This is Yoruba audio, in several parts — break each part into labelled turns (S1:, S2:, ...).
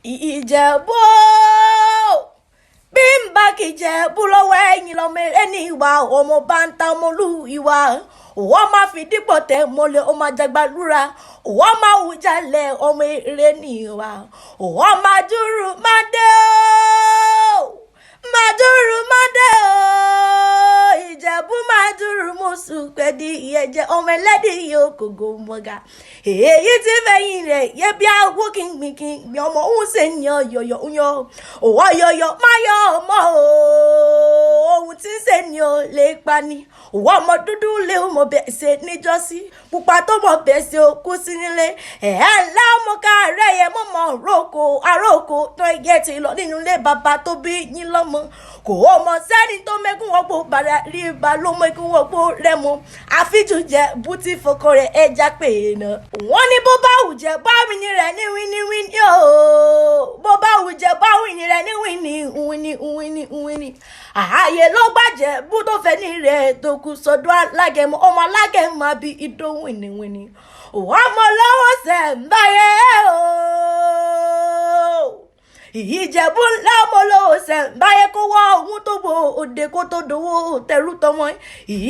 S1: Ìjẹ̀bú bí n bá kì í Ìjẹ̀bú lọ́wọ́ ẹ̀yìn lọ́mọ ẹni ìwà ọmọ bá ń ta ọmọlú ìwà òwò máa fi dípò tẹ̀ mọ́lẹ̀ ó máa jagbalúra òwò máa wù jalè ọmọ eré ní ìwà òwò máa dúró máa dé o máa dúró máa dé o Ìjẹ̀bú máa dúró mọ́sù pẹ̀dí ìyẹ̀jẹ̀ ọmọ ẹlẹ́dì yóò kògó mọ́gà èyí tí fẹ̀yìn rẹ̀ yẹ bí awó kìngbìnkìngbì ọmọ òun ṣe ń yan yọ̀yọ̀ ń yọ òwò yọ̀yọ̀ má yọ ọmọ ohun tí ń ṣe ni ó lè pa ni òwò ọmọ dúdú lé ọmọ bẹ́ẹ̀ ṣe níjọ́sí pupa tó mọ̀ bẹ́ẹ̀ ṣe òkú sí nílé ńlá ọmọ káàárẹ̀ yẹ mọ̀mọ́ àròkò tó yẹ ti lọ nínú ilé bàbá tó bí yín lọ́mọ kò ó mọ sẹ́ni tó mẹ́kún wọ́pọ̀ bàrà rí ba ló mẹ́kún wọ́pọ̀ rẹ̀ mọ́ àfijù jẹ́ bútí fọkọ rẹ̀ ẹja pè é náà wọ́n ní bó bá wù jẹ́ báwí ni rẹ̀ ní wíníwíní ooo bó bá wù jẹ́ báwí ni rẹ̀ ní wíní ààyè ló gbàjẹ́ bú tó fẹ́ ní rẹ̀ tó kù sọ́dọ̀ alágẹ̀mọ́ ọmọ alágẹ̀mọ́ àbí idó wíníwíní ọmọ lọ́wọ́ sẹ̀ ń báyẹ̀ ooo Ìjẹ̀bú ńlá ọmọlówó ṣẹ̀ǹbáyé kó wá ohun tó bo òde kó tó dowó tẹrú tọmọ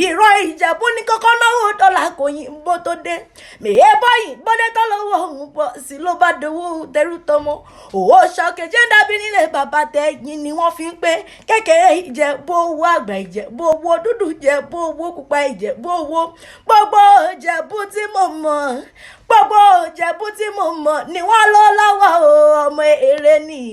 S1: ìrọ̀ Ìjẹ̀bú ní kọ́kọ́ náwó dọ́là kò yín bó tó dé mèé bọ́yìn bọ́dé tó lọ́wọ́ òun pọ̀ sí ló bá dowó tẹrú tọmọ òwò ṣọkẹjẹ dàbí nílé bàbá tẹ̀yìn ni wọ́n fi ń pé kékeré Ìjẹ̀bú owó àgbà Ìjẹ̀bú owó dúdú Ìjẹ̀bú owó pupa Ìjẹ̀bú owó gbogbo Ìjẹ̀bú tí mo mọ̀ gbogbo Ìjẹ̀bú tí mo mọ̀ ni wọ́n lọ lọ́wọ́ ọmọ eré nìyà.